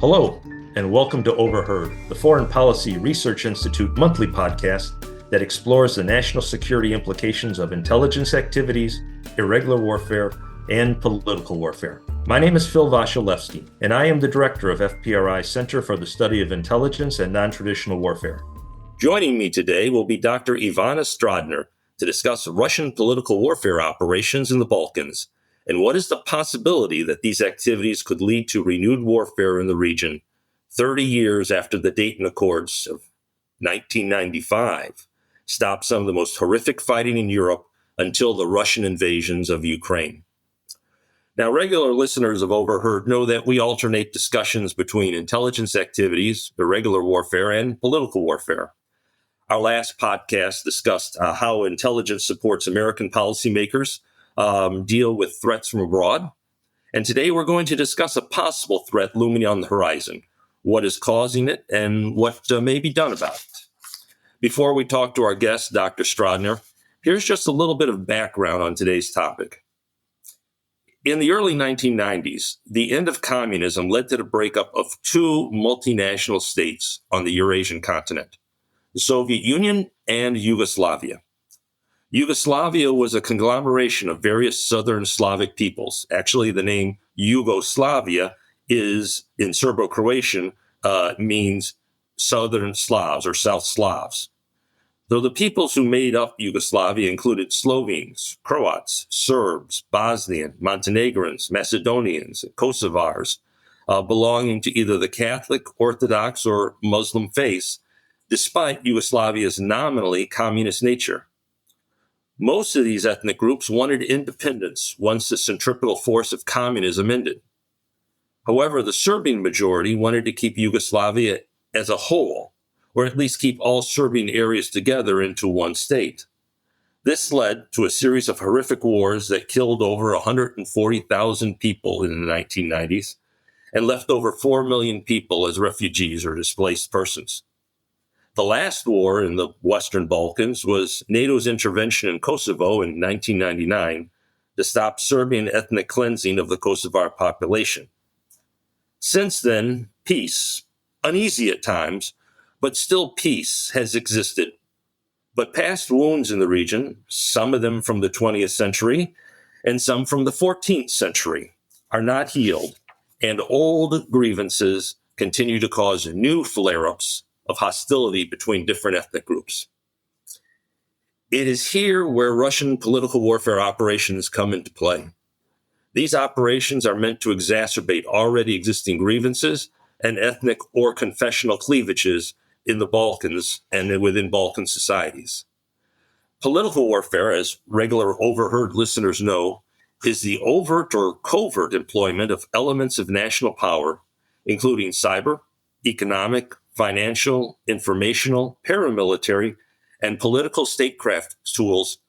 Hello, and welcome to Overheard, the Foreign Policy Research Institute monthly podcast that explores the national security implications of intelligence activities, irregular warfare, and political warfare. My name is Phil Wasielewski, and I am the director of FPRI Center for the Study of Intelligence and Non-Traditional Warfare. Joining me today will be Dr. Ivana Stradner to discuss Russian political warfare operations in the Balkans and what is the possibility that these activities could lead to renewed warfare in the region 30 years after the Dayton Accords of 1995 stopped some of the most horrific fighting in Europe until the Russian invasions of Ukraine. Now, regular listeners of Overheard know that we alternate discussions between intelligence activities, irregular warfare, and political warfare. Our last podcast discussed how intelligence supports American policymakers deal with threats from abroad. And today we're going to discuss a possible threat looming on the horizon, what is causing it, and what may be done about it. Before we talk to our guest, Dr. Stradner, here's just a little bit of background on today's topic. In the early 1990s, the end of communism led to the breakup of two multinational states on the Eurasian continent, the Soviet Union and Yugoslavia. Yugoslavia was a conglomeration of various southern Slavic peoples. Actually, the name Yugoslavia is, in Serbo-Croatian, means Southern Slavs or South Slavs. Though the peoples who made up Yugoslavia included Slovenes, Croats, Serbs, Bosnian, Montenegrins, Macedonians, and Kosovars, belonging to either the Catholic, Orthodox, or Muslim faiths, despite Yugoslavia's nominally communist nature. Most of these ethnic groups wanted independence once the centripetal force of communism ended. However, the Serbian majority wanted to keep Yugoslavia as a whole, or at least keep all Serbian areas together into one state. This led to a series of horrific wars that killed over 140,000 people in the 1990s and left over 4 million people as refugees or displaced persons. The last war in the Western Balkans was NATO's intervention in Kosovo in 1999 to stop Serbian ethnic cleansing of the Kosovar population. Since then, peace, uneasy at times, but still peace, has existed. But past wounds in the region, some of them from the 20th century and some from the 14th century, are not healed, and old grievances continue to cause new flare-ups of hostility between different ethnic groups. It is here where Russian political warfare operations come into play. These operations are meant to exacerbate already existing grievances and ethnic or confessional cleavages in the Balkans and within Balkan societies. Political warfare, as regular Overheard listeners know, is the overt or covert employment of elements of national power, including cyber, economic, financial, informational, paramilitary, and political statecraft tools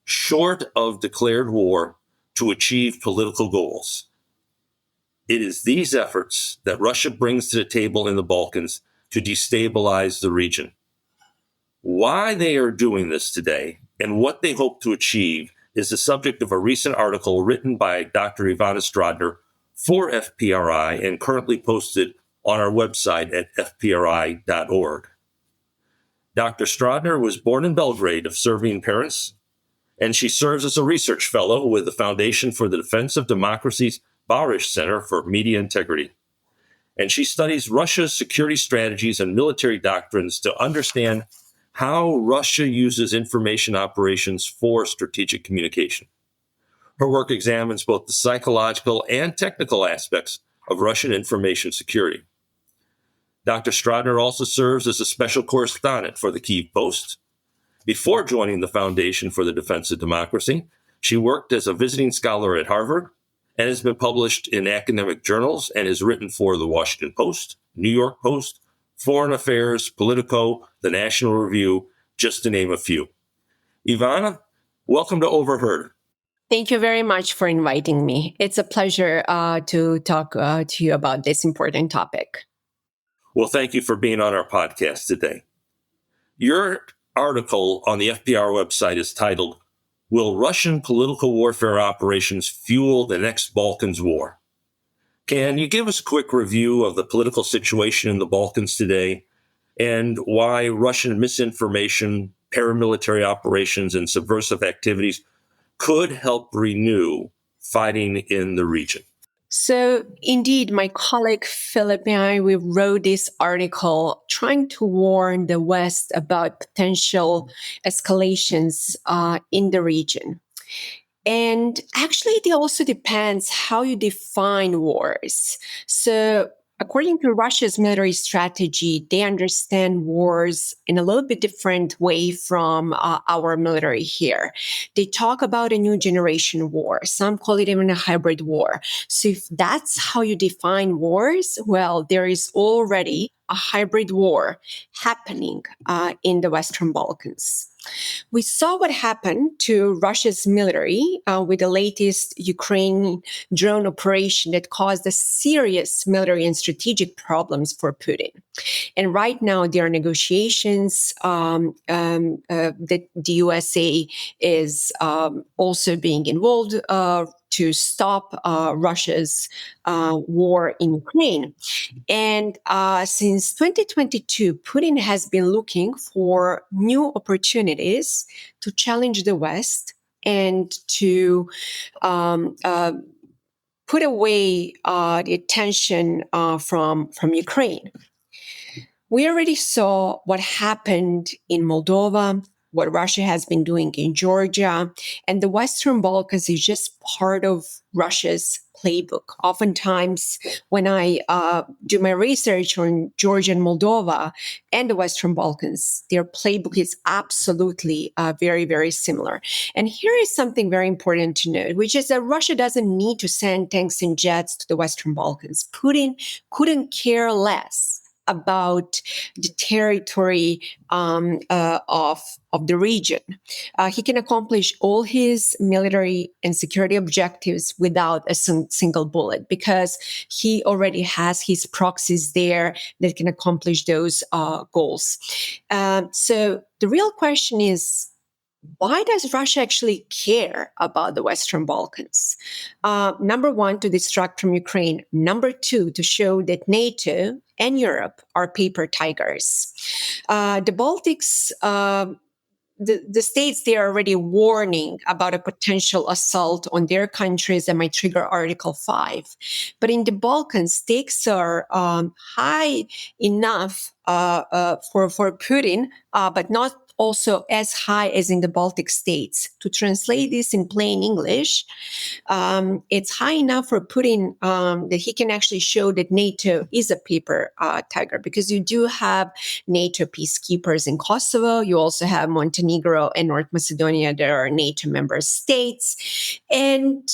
short of declared war to achieve political goals. It is these efforts that Russia brings to the table in the Balkans to destabilize the region. Why they are doing this today and what they hope to achieve is the subject of a recent article written by Dr. Ivana Stradner for FPRI and currently posted on our website at fpri.org. Dr. Stradner was born in Belgrade of Serbian parents, and she serves as a research fellow with the Foundation for the Defense of Democracy's Barish Center for Media Integrity. And she studies Russia's security strategies and military doctrines to understand how Russia uses information operations for strategic communication. Her work examines both the psychological and technical aspects of Russian information security. Dr. Stradner also serves as a special correspondent for the Kyiv Post. Before joining the Foundation for the Defense of Democracy, she worked as a visiting scholar at Harvard and has been published in academic journals and has written for the Washington Post, New York Post, Foreign Affairs, Politico, the National Review, just to name a few. Ivana, welcome to Overheard. Thank you very much for inviting me. It's a pleasure to talk to you about this important topic. Well, thank you for being on our podcast today. Your article on the FPR website is titled, "Will Russian Political Warfare Operations Fuel the Next Balkans War?" Can you give us a quick review of the political situation in the Balkans today and why Russian misinformation, paramilitary operations, and subversive activities could help renew fighting in the region? So, indeed, my colleague Philip and I, we wrote this article trying to warn the West about potential escalations in the region. And actually, it also depends how you define wars. So, according to Russia's military strategy, they understand wars in a little bit different way from our military here. They talk about a new generation war. Some call it even a hybrid war. So, if that's how you define wars, well, there is already a hybrid war happening in the Western Balkans. We saw what happened to Russia's military with the latest Ukraine drone operation that caused a serious military and strategic problems for Putin. And right now, there are negotiations that the USA is also being involved to stop Russia's war in Ukraine. And since 2022, Putin has been looking for new opportunities to challenge the West and to put away the attention from Ukraine. We already saw what happened in Moldova, what Russia has been doing in Georgia, and the Western Balkans is just part of Russia's playbook. Oftentimes, when I do my research on Georgia and Moldova and the Western Balkans, their playbook is absolutely very, very similar. And here is something very important to note, which is that Russia doesn't need to send tanks and jets to the Western Balkans. Putin couldn't care less about the territory of the region. He can accomplish all his military and security objectives without a single bullet because he already has his proxies there that can accomplish those goals. So the real question is, why does Russia actually care about the Western Balkans? Number one, to distract from Ukraine. Number two, to show that NATO and Europe are paper tigers. The Baltics, the states, they are already warning about a potential assault on their countries that might trigger Article 5. But in the Balkans, stakes are high enough for Putin, but not also as high as in the Baltic states. To translate this in plain English, it's high enough for Putin that he can actually show that NATO is a paper tiger, because you do have NATO peacekeepers in Kosovo. You also have Montenegro and North Macedonia that are NATO member states. And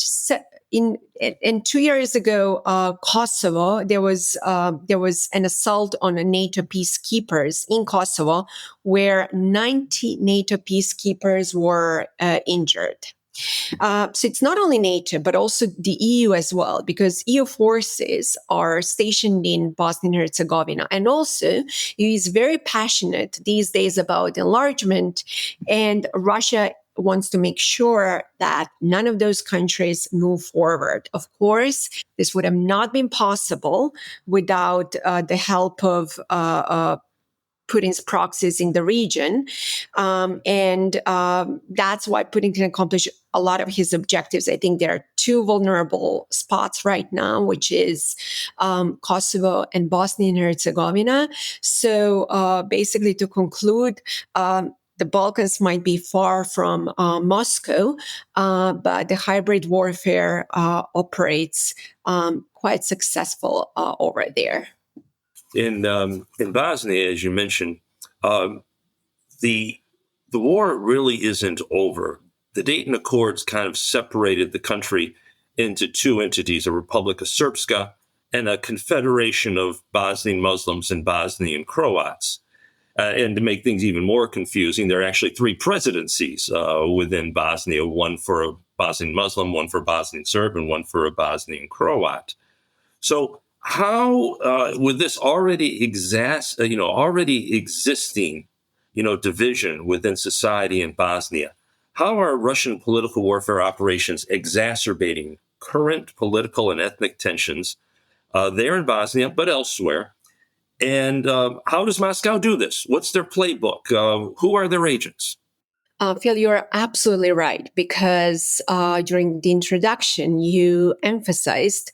and 2 years ago, Kosovo, there was an assault on a NATO peacekeepers in Kosovo, where 90 NATO peacekeepers were injured. So it's not only NATO, but also the EU as well, because EU forces are stationed in Bosnia and Herzegovina. And also, EU is very passionate these days about enlargement, and Russia wants to make sure that none of those countries move forward. Of course, this would have not been possible without the help of Putin's proxies in the region. And that's why Putin can accomplish a lot of his objectives. I think there are two vulnerable spots right now, which is Kosovo and Bosnia and Herzegovina. So basically, to conclude, the Balkans might be far from Moscow, but the hybrid warfare operates quite successful over there. In Bosnia, as you mentioned, the war really isn't over. The Dayton Accords kind of separated the country into two entities: a Republika Srpska and a confederation of Bosnian Muslims and Bosnian Croats. And to make things even more confusing, there are actually three presidencies within Bosnia: one for a Bosnian Muslim, one for a Bosnian Serb, and one for a Bosnian Croat. So how, with this already existing, division within society in Bosnia, how are Russian political warfare operations exacerbating current political and ethnic tensions there in Bosnia, but elsewhere. And how does Moscow do this? What's their playbook? Who are their agents? Phil, you're absolutely right, because during the introduction, you emphasized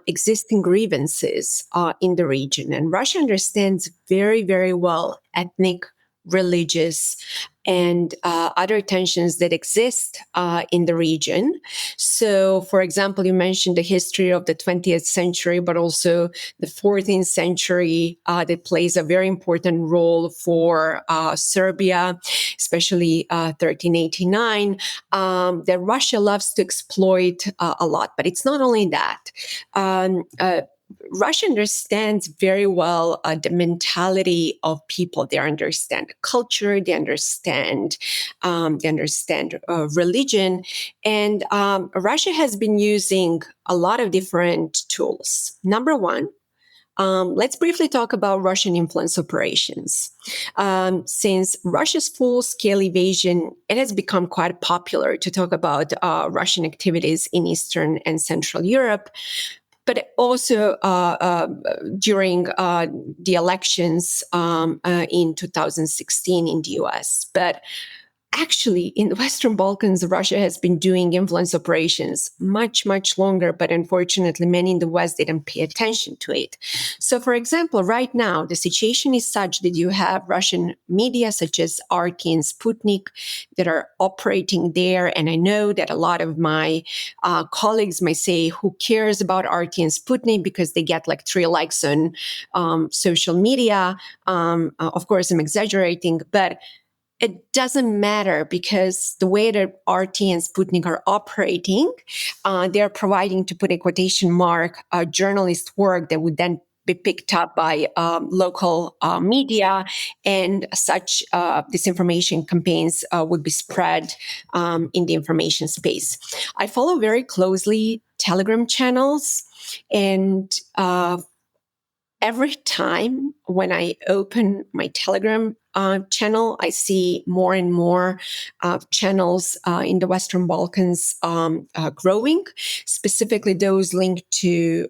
existing grievances in the region. And Russia understands very, very well ethnic, religious, and other tensions that exist in the region. So, for example, you mentioned the history of the 20th century, but also the 14th century that plays a very important role for Serbia, especially 1389, that Russia loves to exploit a lot. But it's not only that. Russia understands very well the mentality of people. They understand culture, they understand religion, and Russia has been using a lot of different tools. Number one, let's briefly talk about Russian influence operations. Since Russia's full-scale invasion, it has become quite popular to talk about Russian activities in Eastern and Central Europe, but also during the elections in 2016 in the US. But actually, in the Western Balkans, Russia has been doing influence operations much, much longer, but unfortunately, many in the West didn't pay attention to it. So, for example, right now, the situation is such that you have Russian media such as RT and Sputnik that are operating there. And I know that a lot of my colleagues might say, who cares about RT and Sputnik because they get like 3 likes on social media. Of course, I'm exaggerating, but it doesn't matter, because the way that RT and Sputnik are operating, they're providing, to put a quotation mark, journalist work that would then be picked up by local media, and such disinformation campaigns would be spread in the information space. I follow very closely Telegram channels, and every time when I open my Telegram channel, I see more and more channels in the Western Balkans growing, specifically those linked to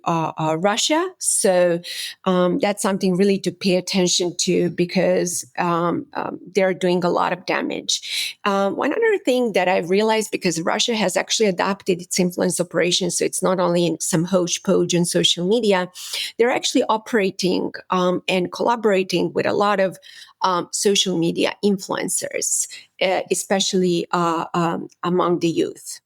Russia. So that's something really to pay attention to, because they're doing a lot of damage. One other thing that I've realized, because Russia has actually adapted its influence operations, so it's not only in some hodgepodge on social media, they're actually operating and collaborating with a lot of social media influencers, especially among the youth.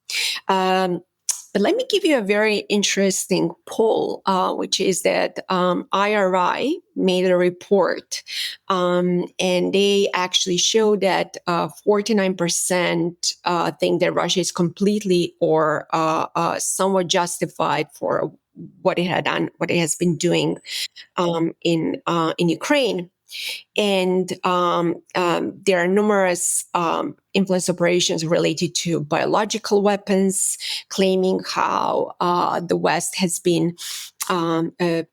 But let me give you a very interesting poll, which is that IRI made a report, and they actually show that 49% think that Russia is completely or somewhat justified for what it had done, what it has been doing in Ukraine. And there are numerous influence operations related to biological weapons, claiming how the West has been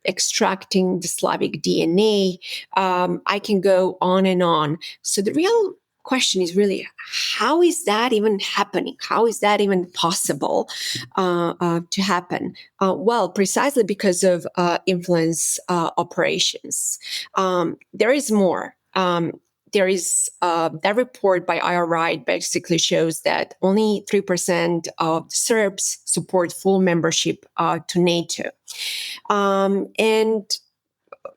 extracting the Slavic DNA. I can go on and on. So the real question is really, how is that even happening? How is that even possible to happen? Well, precisely because of influence operations. There is more. There is that report by IRI basically shows that only 3% of Serbs support full membership to NATO. And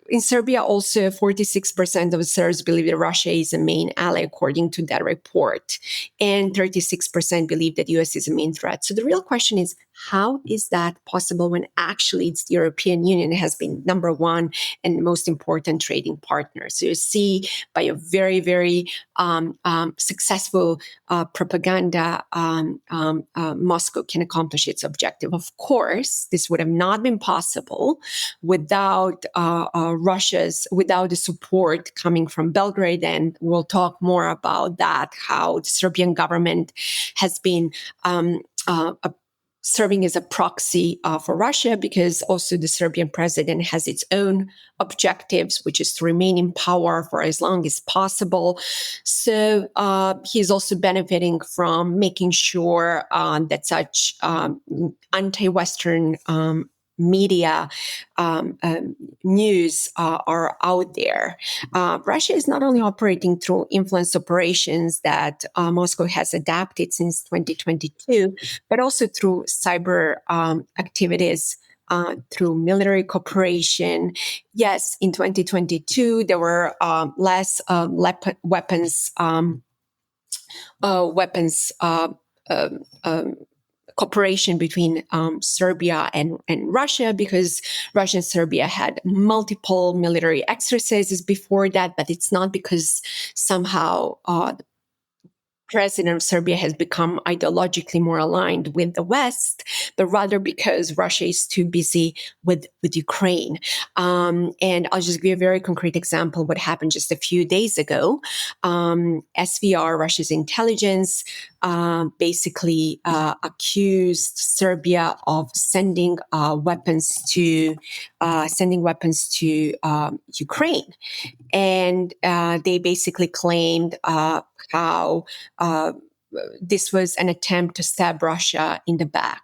in Serbia, also 46% of Serbs believe that Russia is a main ally, according to that report. And 36% believe that the US is a main threat. So the real question is, how is that possible when actually it's the European Union has been number one and most important trading partner? So you see, by a very, very successful propaganda, Moscow can accomplish its objective. Of course, this would have not been possible without without the support coming from Belgrade, and we'll talk more about that, how the Serbian government has been serving as a proxy for Russia, because also the Serbian president has its own objectives, which is to remain in power for as long as possible. So he's also benefiting from making sure that such anti-Western media news are out there. Russia is not only operating through influence operations that Moscow has adapted since 2022, but also through cyber activities, through military cooperation. Yes, in 2022, there were less weapons cooperation between Serbia and Russia, because Russia and Serbia had multiple military exercises before that, but it's not because somehow president of Serbia has become ideologically more aligned with the West, but rather because Russia is too busy with Ukraine. And I'll just give you a very concrete example. What happened just a few days ago, SVR, Russia's intelligence, basically accused Serbia of sending weapons to Ukraine, and they basically claimed how this was an attempt to stab Russia in the back.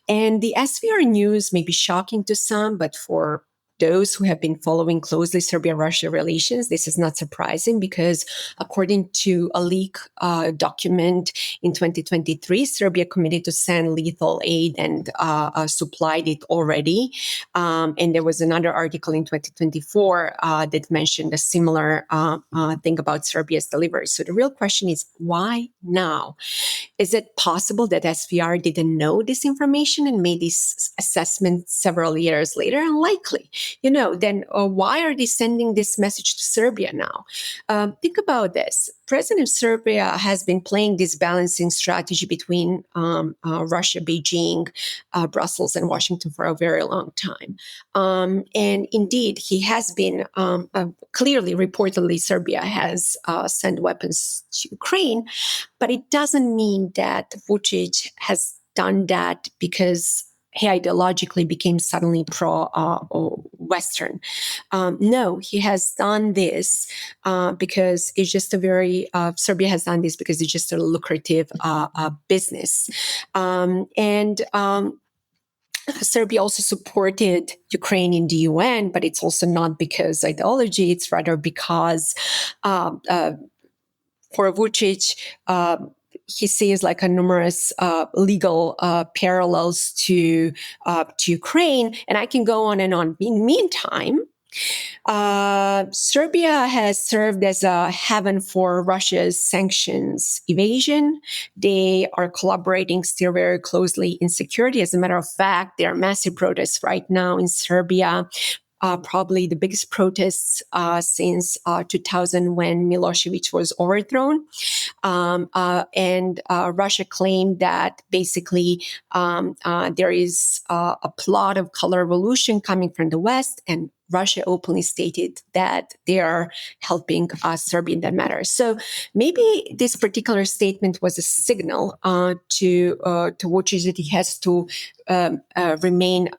And the SVR news may be shocking to some, but for those who have been following closely Serbia-Russia relations, this is not surprising, because according to a leak document in 2023, Serbia committed to send lethal aid and supplied it already. And there was another article in 2024 that mentioned a similar thing about Serbia's delivery. So the real question is, why now? Is it possible that SVR didn't know this information and made this assessment several years later? Unlikely. Then why are they sending this message to Serbia now? Think about this. President of Serbia has been playing this balancing strategy between Russia, Beijing, Brussels, and Washington for a very long time. And indeed, he has been clearly, reportedly, Serbia has sent weapons to Ukraine, but it doesn't mean that Vučić has done that because he ideologically became suddenly pro-Western. No, he has done this because it's just Serbia has done this because it's just a lucrative business. Serbia also supported Ukraine in the UN, but it's also not because ideology, it's rather because for Vučić, he sees like a numerous legal parallels to Ukraine, and I can go on and on. In the meantime, Serbia has served as a haven for Russia's sanctions evasion. They are collaborating still very closely in security. As a matter of fact, there are massive protests right now in Serbia. Probably the biggest protests since 2000, when Milosevic was overthrown. And Russia claimed that basically there is a plot of color revolution coming from the West, and Russia openly stated that they are helping Serbia in that matter. So maybe this particular statement was a signal to Vučić that he has to remain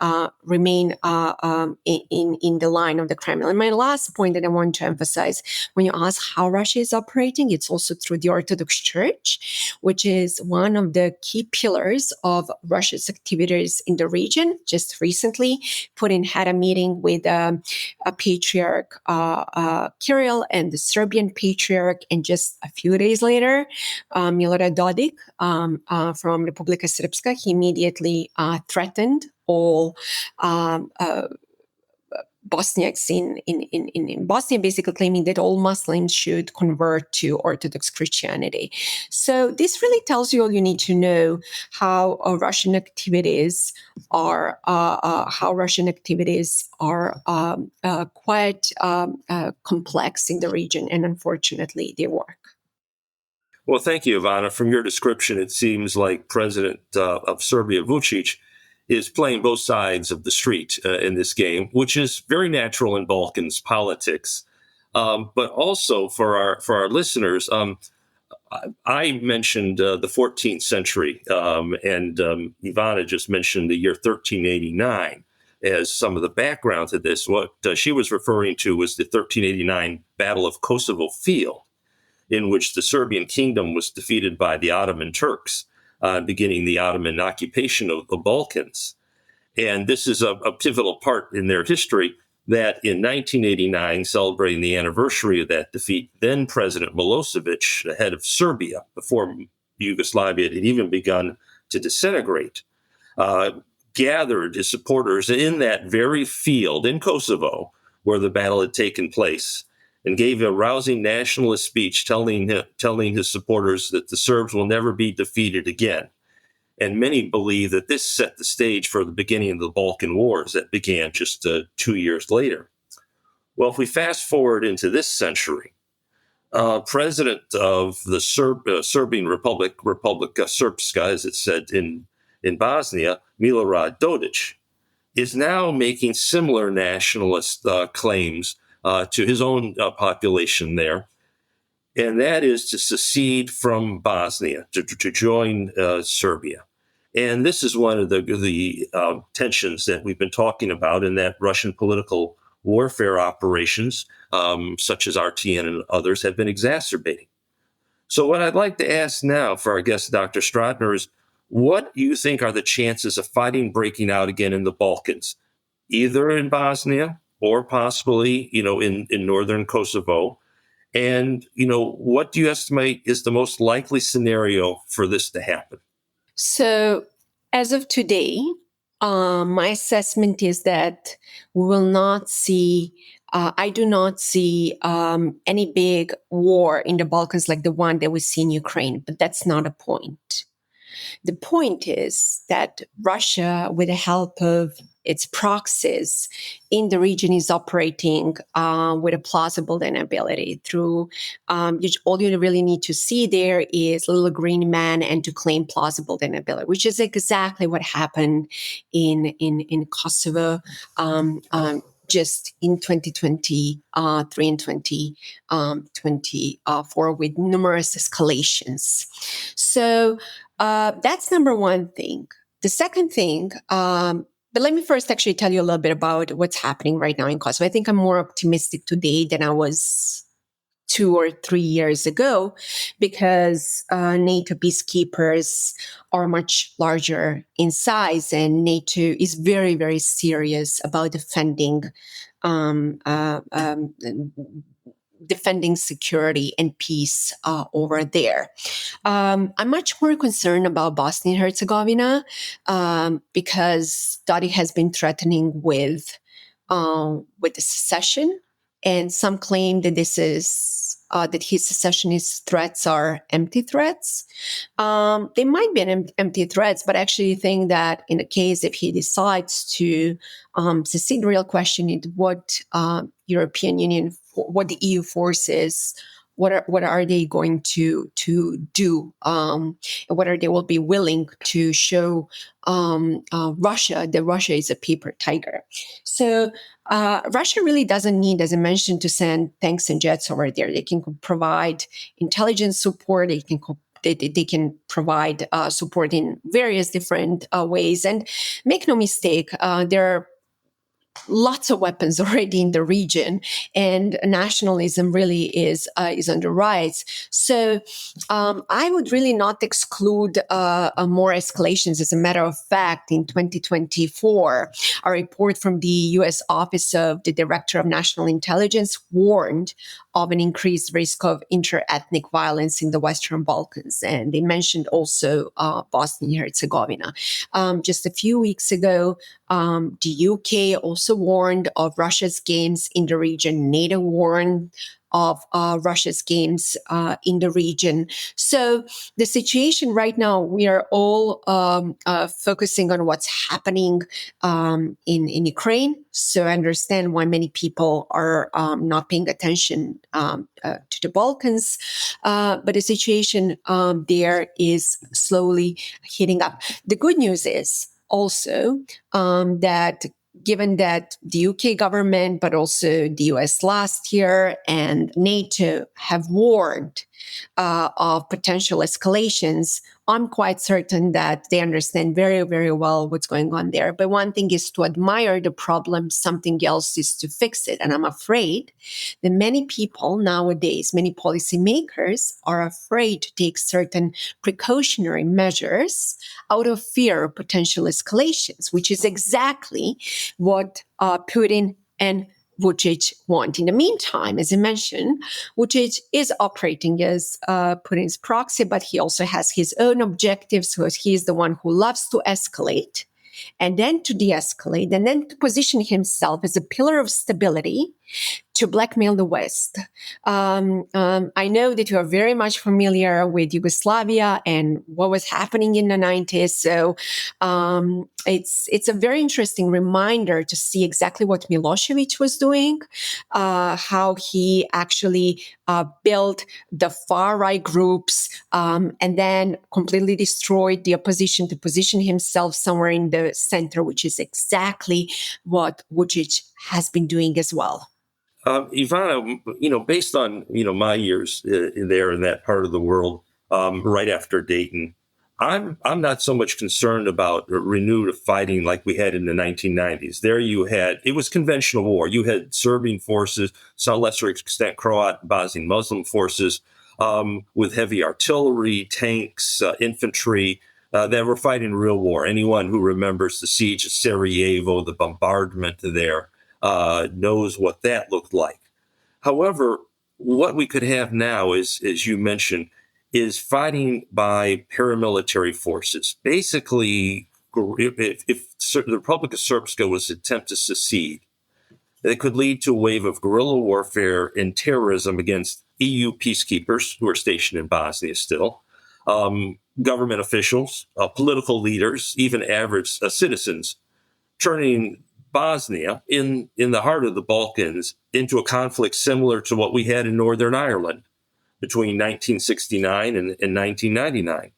in the line of the Kremlin. And my last point that I want to emphasize, when you ask how Russia is operating, it's also through the Orthodox Church, which is one of the key pillars of Russia's activities in the region. Just recently, Putin had a meeting with a patriarch Kirill and the Serbian patriarch, and just a few days later, Milorad Dodik from Republika Srpska, he immediately threatened all Bosniaks in Bosnia, basically claiming that all Muslims should convert to Orthodox Christianity. So this really tells you all you need to know how Russian activities are quite complex in the region, and unfortunately, they work. Well, thank you, Ivana. From your description, it seems like President of Serbia, Vučić, is playing both sides of the street in this game, which is very natural in Balkans politics. But also for our listeners, I mentioned the 14th century, and Ivana just mentioned the year 1389 as some of the background to this. What she was referring to was the 1389 Battle of Kosovo Field, in which the Serbian kingdom was defeated by the Ottoman Turks, beginning the Ottoman occupation of the Balkans. And this is a pivotal part in their history that in 1989, celebrating the anniversary of that defeat, then President Milosevic, the head of Serbia, before Yugoslavia had even begun to disintegrate, gathered his supporters in that very field in Kosovo where the battle had taken place and gave a rousing nationalist speech telling his supporters that the Serbs will never be defeated again. And many believe that this set the stage for the beginning of the Balkan Wars that began just 2 years later. Well, if we fast forward into this century, president of the Serbian Republic Srpska, as it said in Bosnia, Milorad Dodik, is now making similar nationalist claims to his own population there. And that is to secede from Bosnia, to join Serbia. And this is one of the tensions that we've been talking about in that Russian political warfare operations, such as RTN and others, have been exacerbating. So what I'd like to ask now for our guest, Dr. Stradner, is what do you think are the chances of fighting breaking out again in the Balkans, either in Bosnia or possibly, in northern Kosovo? And, what do you estimate is the most likely scenario for this to happen? So, as of today, my assessment is that we will not see, I do not see any big war in the Balkans like the one that we see in Ukraine, but that's not a point. The point is that Russia, with the help of its proxies in the region, is operating with a plausible deniability through all you really need to see there is little green man and to claim plausible deniability, which is exactly what happened in Kosovo just in 2023 and 2024 with numerous escalations. So that's number one thing. The second thing, but let me first actually tell you a little bit about what's happening right now in Kosovo. I think I'm more optimistic today than I was 2 or 3 years ago because NATO peacekeepers are much larger in size, and NATO is very, very serious about defending security and peace over there. I'm much more concerned about Bosnia and Herzegovina because Dodik has been threatening with the secession, and some claim that this is that his secessionist threats are empty threats. They might be empty threats, but actually think that in the case if he decides to secede, the real question is what European Union, what the EU forces, what are they going to do, and whether they will be willing to show Russia that Russia is a paper tiger. So Russia really doesn't need, as I mentioned, to send tanks and jets over there. They can provide intelligence support. They can provide support in various different ways. And make no mistake, there are lots of weapons already in the region, and nationalism really is on the rise. So I would really not exclude more escalations. As a matter of fact, in 2024, a report from the U.S. Office of the Director of National Intelligence warned of an increased risk of inter-ethnic violence in the Western Balkans. And they mentioned also Bosnia and Herzegovina. Just a few weeks ago, the UK also warned of Russia's games in the region. NATO warned of Russia's games in the region. So the situation right now, we are all focusing on what's happening in Ukraine. So I understand why many people are not paying attention to the Balkans. But the situation there is slowly heating up. The good news is also that given that the UK government, but also the US last year and NATO have warned of potential escalations, I'm quite certain that they understand very, very well what's going on there. But one thing is to admire the problem, something else is to fix it. And I'm afraid that many people nowadays, many policymakers are afraid to take certain precautionary measures out of fear of potential escalations, which is exactly what Putin and Vucic want. In the meantime, as I mentioned, Vucic is operating as Putin's proxy, but he also has his own objectives. So he is the one who loves to escalate and then to de-escalate and then to position himself as a pillar of stability to blackmail the West. I know that you are very much familiar with Yugoslavia and what was happening in the 90s. So it's a very interesting reminder to see exactly what Milosevic was doing, how he actually built the far-right groups and then completely destroyed the opposition to position himself somewhere in the center, which is exactly what Vucic has been doing as well. Ivana, based on, my years there in that part of the world, right after Dayton, I'm not so much concerned about renewed fighting like we had in the 1990s. There it was conventional war. You had Serbian forces, to a lesser extent Croat, Bosnian Muslim forces, with heavy artillery, tanks, infantry, that were fighting real war. Anyone who remembers the siege of Sarajevo, the bombardment there, knows what that looked like. However, what we could have now is, as you mentioned, is fighting by paramilitary forces. Basically, if the Republic of Srpska was to attempt to secede, it could lead to a wave of guerrilla warfare and terrorism against EU peacekeepers who are stationed in Bosnia still, government officials, political leaders, even average citizens, turning Bosnia in the heart of the Balkans into a conflict similar to what we had in Northern Ireland between 1969 and 1999.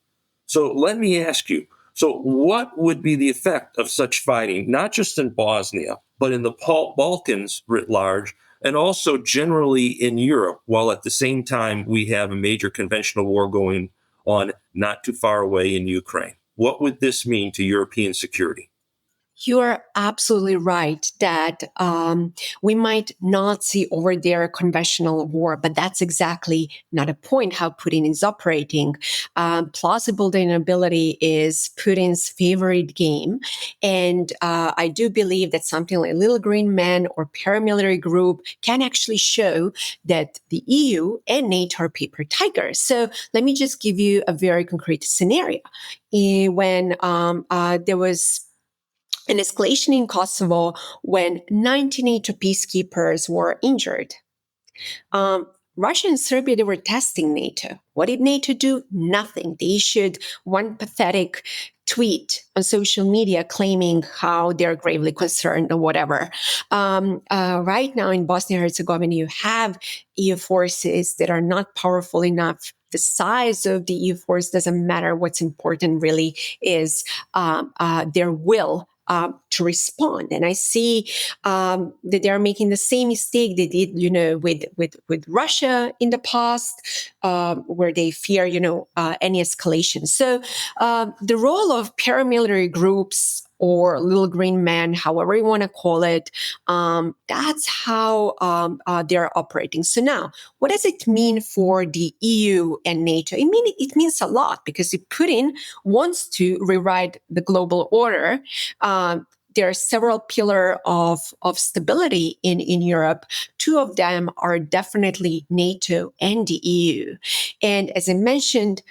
So let me ask you, so what would be the effect of such fighting, not just in Bosnia, but in the Balkans writ large, and also generally in Europe, while at the same time we have a major conventional war going on not too far away in Ukraine? What would this mean to European security? You are absolutely right that we might not see over there a conventional war, but that's exactly not a point how Putin is operating. Plausible deniability is Putin's favorite game. And I do believe that something like Little Green Men or paramilitary group can actually show that the EU and NATO are paper tigers. So let me just give you a very concrete scenario. When there was an escalation in Kosovo when 19 NATO peacekeepers were injured. Russia and Serbia, they were testing NATO. What did NATO do? Nothing. They issued one pathetic tweet on social media claiming how they're gravely concerned or whatever. Right now in Bosnia and Herzegovina, you have EU forces that are not powerful enough. The size of the EU force doesn't matter. What's important really is their will to respond. And I see that they are making the same mistake they did, with Russia in the past, where they fear, any escalation. So the role of paramilitary groups or Little Green Men, however you want to call it, that's how they're operating. So now, what does it mean for the EU and NATO? It means a lot, because if Putin wants to rewrite the global order, there are several pillars of stability in Europe. Two of them are definitely NATO and the EU. And as I mentioned,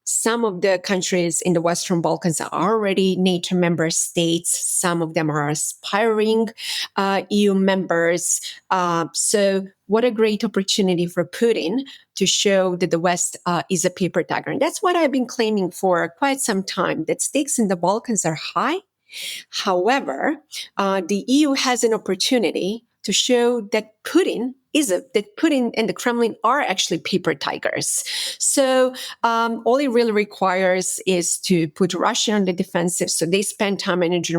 some of the countries in the Western Balkans are already NATO member states. Some of them are aspiring EU members. So what a great opportunity for Putin to show that the West is a paper tiger. And that's what I've been claiming for quite some time, that stakes in the Balkans are high. However, the EU has an opportunity to show that Putin and the Kremlin are actually paper tigers. So all it really requires is to put Russia on the defensive. So they spend time, energy,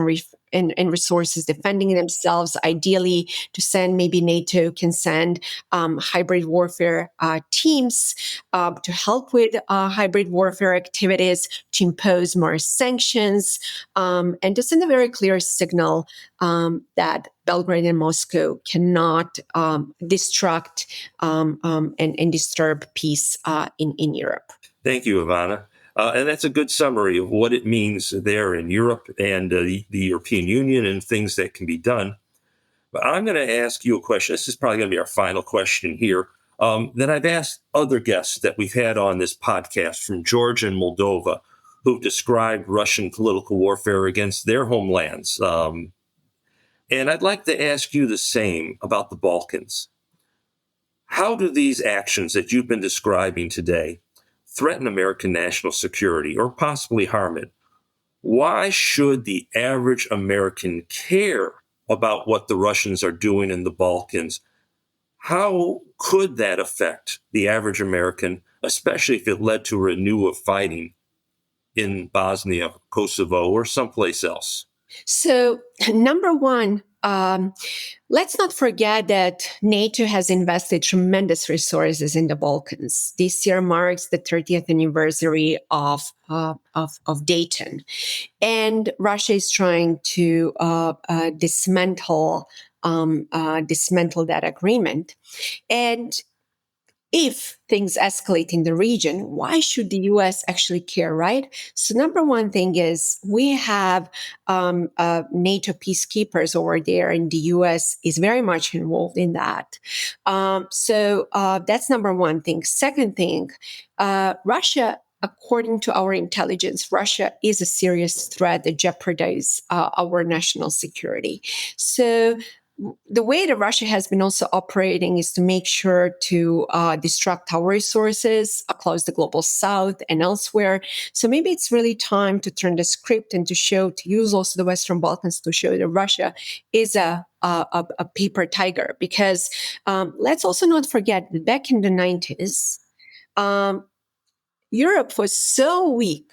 and resources defending themselves. Ideally, to send, maybe NATO can send hybrid warfare teams to help with hybrid warfare activities, to impose more sanctions, and to send a very clear signal that Belgrade and Moscow cannot distract and disturb peace in Europe. Thank you, Ivana. And that's a good summary of what it means there in Europe and the European Union and things that can be done. But I'm going to ask you a question. This is probably going to be our final question here. That I've asked other guests that we've had on this podcast from Georgia and Moldova, who've described Russian political warfare against their homelands. And I'd like to ask you the same about the Balkans. How do these actions that you've been describing today threaten American national security or possibly harm it? Why should the average American care about what the Russians are doing in the Balkans? How could that affect the average American, especially if it led to a renewal of fighting in Bosnia, Kosovo, or someplace else? So, number one, let's not forget that NATO has invested tremendous resources in the Balkans. This year marks the 30th anniversary of Dayton, and Russia is trying to dismantle that agreement. And if things escalate in the region, why should the U.S. actually care, right? So number one thing is we have NATO peacekeepers over there, and the U.S. is very much involved in that. So that's number one thing. Second thing, Russia, according to our intelligence, Russia is a serious threat that jeopardizes our national security. So the way that Russia has been also operating is to make sure to distract our resources across the global south and elsewhere. So maybe it's really time to turn the script and to use also the Western Balkans to show that Russia is a paper tiger. Because let's also not forget that back in the 90s, Europe was so weak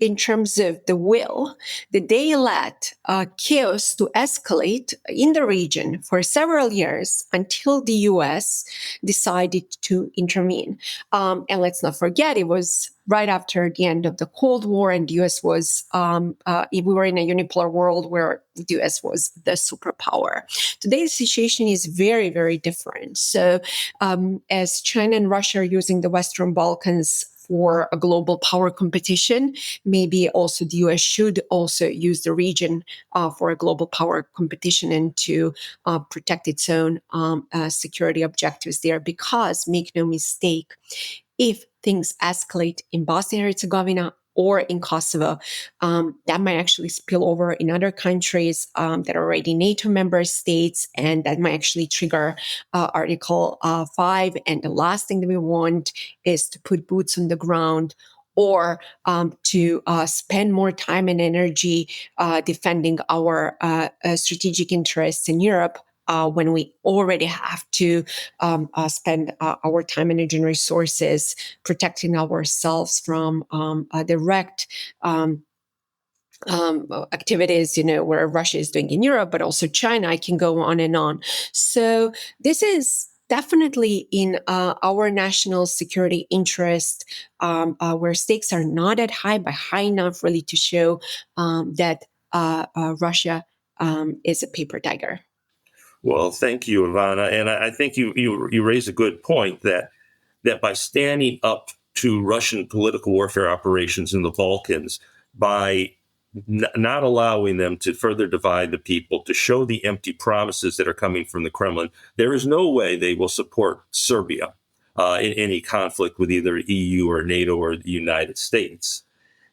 in terms of the will that they let chaos to escalate in the region for several years until the U.S. decided to intervene. And let's not forget, it was right after the end of the Cold War, and the U.S. was, we were in a unipolar world where the U.S. was the superpower. Today's situation is very, very different. So as China and Russia are using the Western Balkans for a global power competition, maybe also the U.S. should also use the region for a global power competition and to protect its own security objectives there. Because, make no mistake, if things escalate in Bosnia and Herzegovina or in Kosovo, that might actually spill over in other countries that are already NATO member states, and that might actually trigger Article 5. And the last thing that we want is to put boots on the ground or to spend more time and energy defending our strategic interests in Europe when we already have to spend our time, energy, and resources protecting ourselves from direct activities, where Russia is doing in Europe, but also China. I can go on and on. So this is definitely in our national security interest, where stakes are not that high, but high enough really to show that Russia is a paper tiger. Well, thank you, Ivana. And I think you raise a good point that by standing up to Russian political warfare operations in the Balkans, by not allowing them to further divide the people, to show the empty promises that are coming from the Kremlin, there is no way they will support Serbia in any conflict with either EU or NATO or the United States.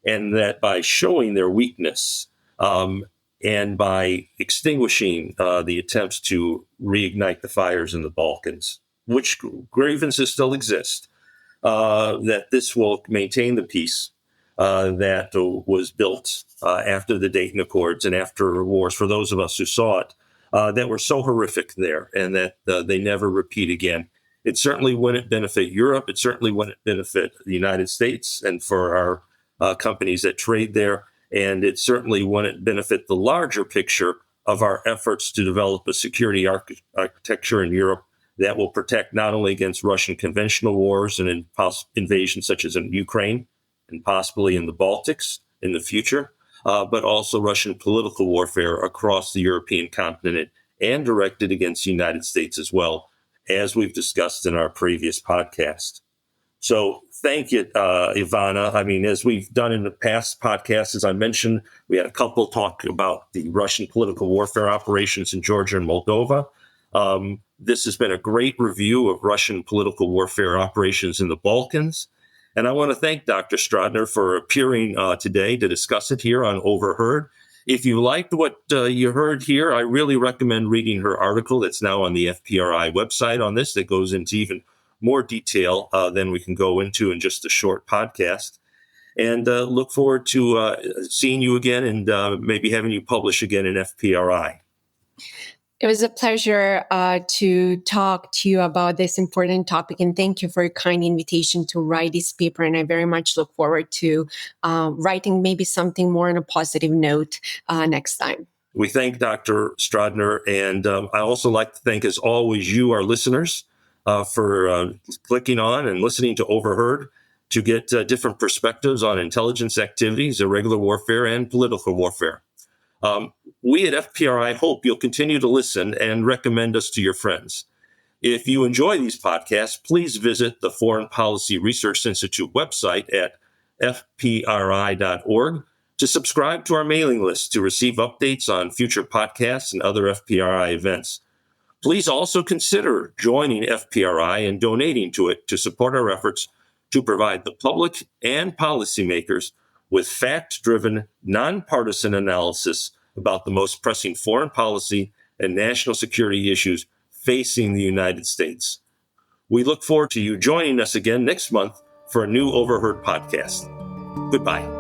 And that by showing their weakness, and by extinguishing the attempts to reignite the fires in the Balkans, which grievances still exist, that this will maintain the peace that was built after the Dayton Accords and after wars, for those of us who saw it, that were so horrific there, and that they never repeat again. It certainly wouldn't benefit Europe. It certainly wouldn't benefit the United States and for our companies that trade there. and it certainly wouldn't benefit the larger picture of our efforts to develop a security architecture in Europe that will protect not only against Russian conventional wars and invasions such as in Ukraine and possibly in the Baltics in the future, but also Russian political warfare across the European continent and directed against the United States as well, as we've discussed in our previous podcast. So thank you, Ivana. I mean, as we've done in the past podcasts, as I mentioned, we had a couple talk about the Russian political warfare operations in Georgia and Moldova. This has been a great review of Russian political warfare operations in the Balkans. And I want to thank Dr. Stradner for appearing today to discuss it here on Overheard. If you liked what you heard here, I really recommend reading her article that's now on the FPRI website on this that goes into even more detail than we can go into in just a short podcast. And look forward to seeing you again and maybe having you publish again in FPRI. It was a pleasure to talk to you about this important topic, and thank you for your kind invitation to write this paper. And I very much look forward to writing maybe something more on a positive note next time. We thank Dr. Stradner, and I also like to thank, as always, you, our listeners, for clicking on and listening to Overheard to get different perspectives on intelligence activities, irregular warfare, and political warfare. We at FPRI hope you'll continue to listen and recommend us to your friends. If you enjoy these podcasts, please visit the Foreign Policy Research Institute website at fpri.org to subscribe to our mailing list to receive updates on future podcasts and other FPRI events. Please also consider joining FPRI and donating to it to support our efforts to provide the public and policymakers with fact-driven, nonpartisan analysis about the most pressing foreign policy and national security issues facing the United States. We look forward to you joining us again next month for a new Overheard podcast. Goodbye.